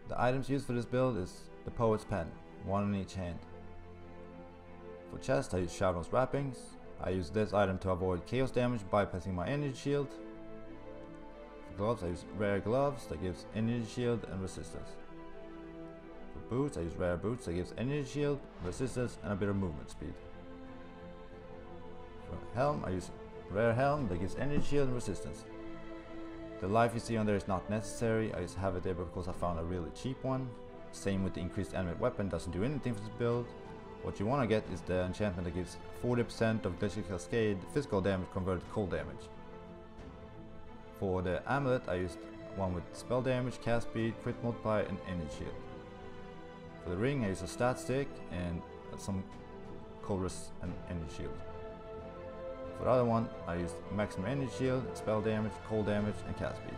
The items used for this build is the Poet's Pen, one in each hand. For chest I use Shadow's Wrappings. I use this item to avoid chaos damage bypassing my energy shield. For gloves I use rare gloves that gives energy shield and resistance. For boots I use rare boots that gives energy shield, resistance and a bit of movement speed. For helm I use rare helm that gives energy shield and resistance. The life you see on there is not necessary, I just have it there because I found a really cheap one. Same with the increased animate weapon, doesn't do anything for this build. What you want to get is the enchantment that gives 40% of Glacial Cascade physical damage converted to cold damage. For the amulet I used one with spell damage, cast speed, crit multiplier and energy shield. For the ring I used a stat stick and some cold resist and energy shield. For the other one I used maximum energy shield, spell damage, cold damage and cast speed.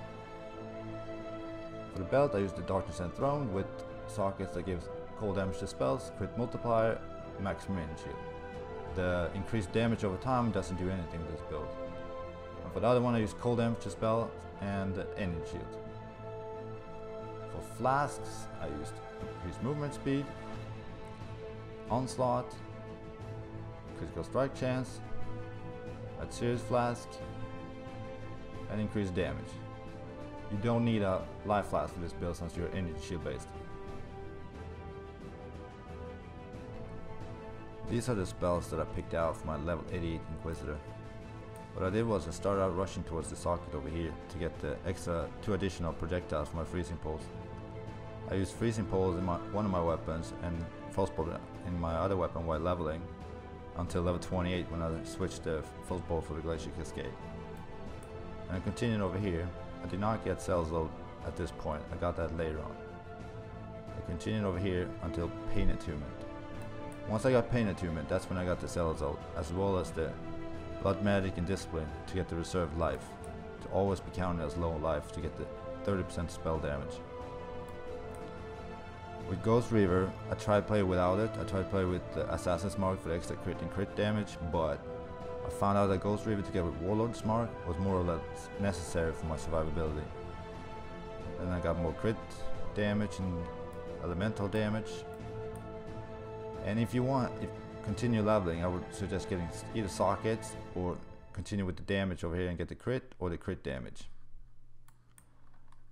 For the belt I used the Darkness Enthroned with sockets that gives cold damage to spells, crit multiplier, maximum energy shield. The increased damage over time doesn't do anything with this build. And for the other one I used cold damage to spell and energy shield. For flasks I used increased movement speed, onslaught, critical strike chance, a serious flask, and increased damage. You don't need a life flask for this build since you're energy shield based. These are the spells that I picked out for my level 88 Inquisitor. What I did was I started out rushing towards the socket over here to get the extra 2 additional projectiles for my freezing poles. I used freezing poles in one of my weapons and frostbolt in my other weapon while leveling until level 28 when I switched the frostbolt for the Glacial Cascade. And I continued over here. I did not get Cells Load at this point, I got that later on. I continued over here until Pain Attunement. Once I got Pain Attunement, that's when I got the Cells Load, as well as the Blood Magic and Discipline to get the reserved life, to always be counted as low life to get the 30% spell damage. With Ghost Reaver, I tried to play without it. I tried to play with the Assassin's Mark for the extra crit and crit damage, but I found out that Ghost Reaver together with Warlord's Mark was more or less necessary for my survivability. Then I got more crit damage and elemental damage. And if you continue leveling, I would suggest getting either sockets or continue with the damage over here and get the crit or the crit damage.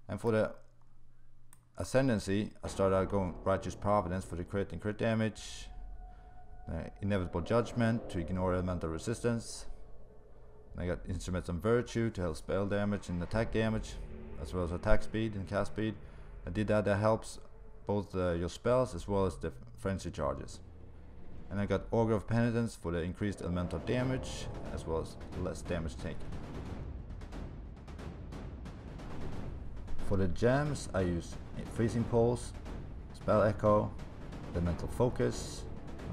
And for the Ascendancy, I started out going Righteous Providence for the crit and crit damage, Inevitable Judgment to ignore elemental resistance, and I got Instruments of Virtue to help spell damage and attack damage, as well as attack speed and cast speed. I did that helps both your spells as well as the frenzy charges. And I got Augur of Penitence for the increased elemental damage as well as less damage taken. For the gems I use Freezing Pulse, Spell Echo, Elemental Focus.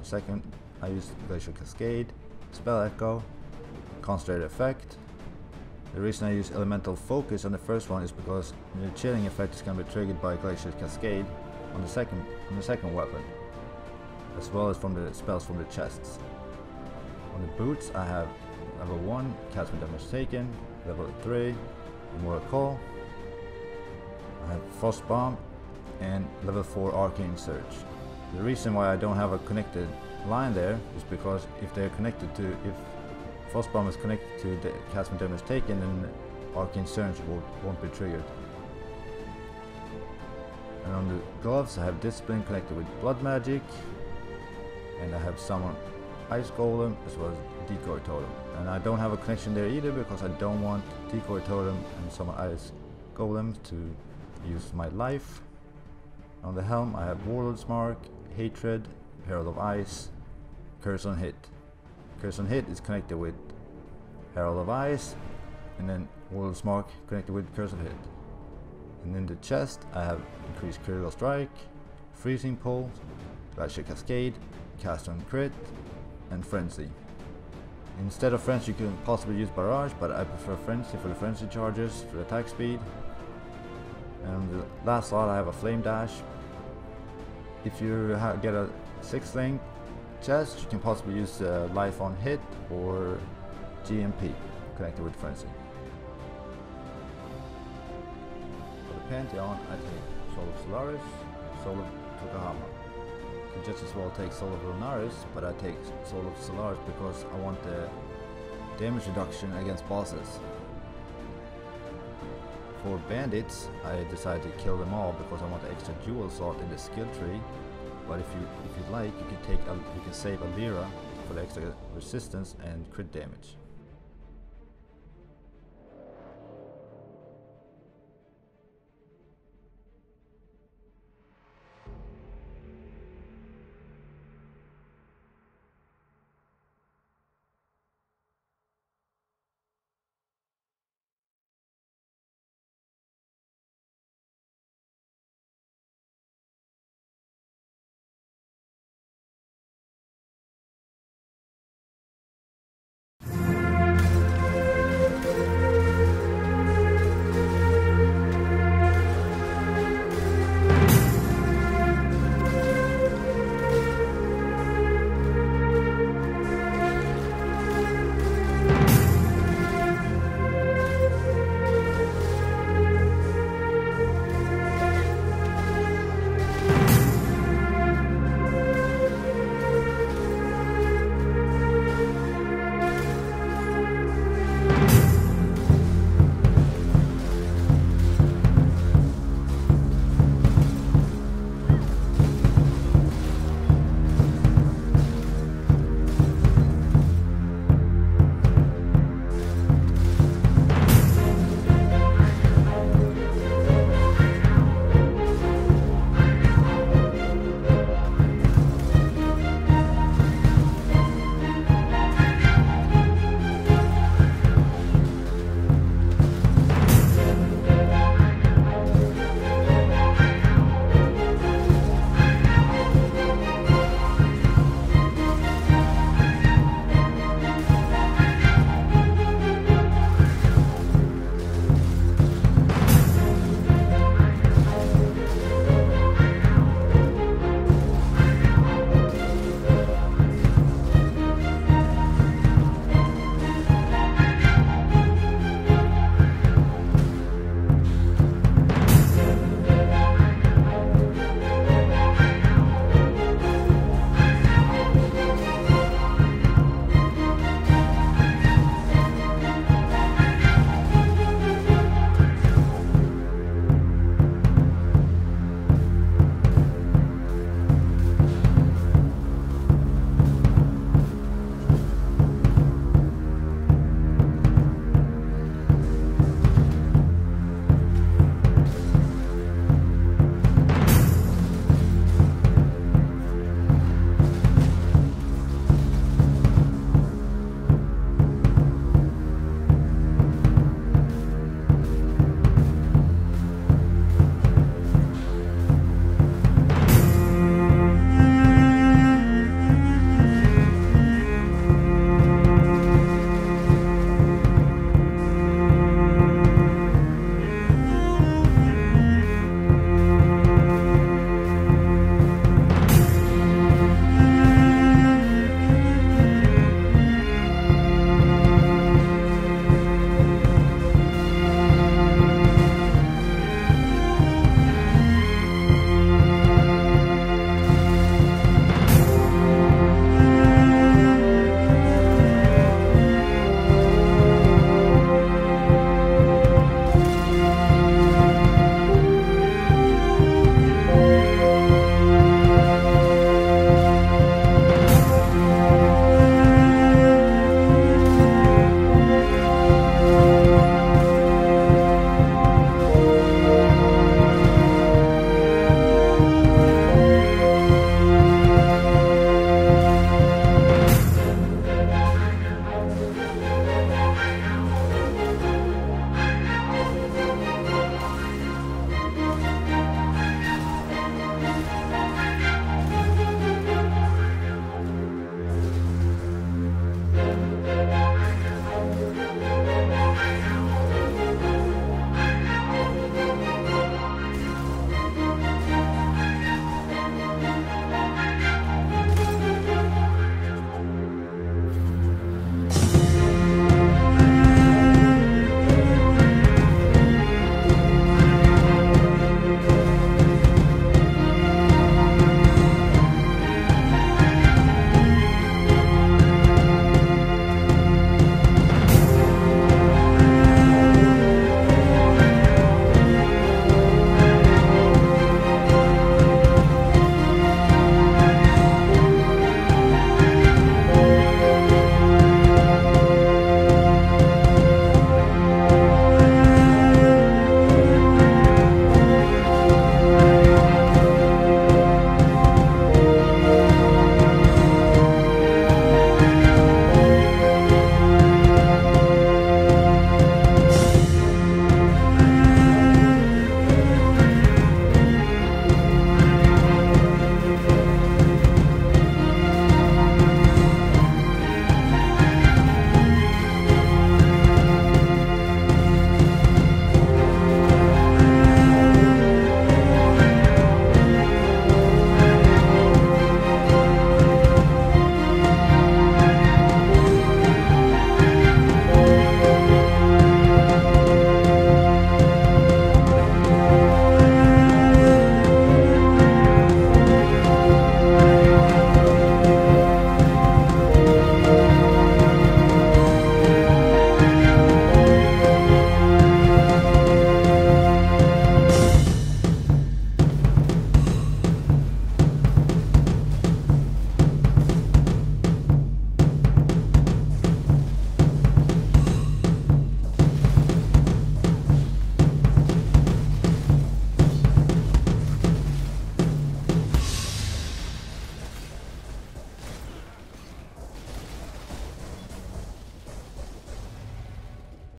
Second I use Glacial Cascade, Spell Echo, Concentrated Effect. The reason I use Elemental Focus on the first one is because the chilling effect is going to be triggered by Glacial Cascade on the second weapon, as well as from the spells from the chests. On the boots I have level 1 Cast Damage Taken, level 3 Immortal Call, I have Frost Bomb, and level 4 Arcane Surge. The reason why I don't have a connected line there is because if Frost Bomb is connected to the Cast Damage Taken, then Arcane Surge won't be triggered. And on the gloves I have Discipline connected with Blood Magic, and I have Summon Ice Golem as well as Decoy Totem. And I don't have a connection there either because I don't want Decoy Totem and Summon Ice Golem to use my life. On the helm I have Warlord's Mark, Hatred, Herald of Ice, Curse on Hit. Curse on Hit is connected with Herald of Ice, and then Warlord's Mark connected with Curse of Hit. And in the chest I have increased critical strike, freezing pulse, Glacial Cascade, cast on crit, and frenzy. Instead of frenzy you can possibly use barrage, but I prefer frenzy for the frenzy charges for the attack speed. And on the last slot I have a flame dash. If you get a 6th link chest, you can possibly use life on hit or GMP connected with frenzy. For the Pantheon I take Soul of Solaris, Soul of Tukahama. Could just as well take Soul of Lunaris, but I take Soul of Solaris because I want the damage reduction against bosses. For bandits, I decided to kill them all because I want the extra jewel slot in the skill tree. But if you'd like, you can save a lira for the extra resistance and crit damage.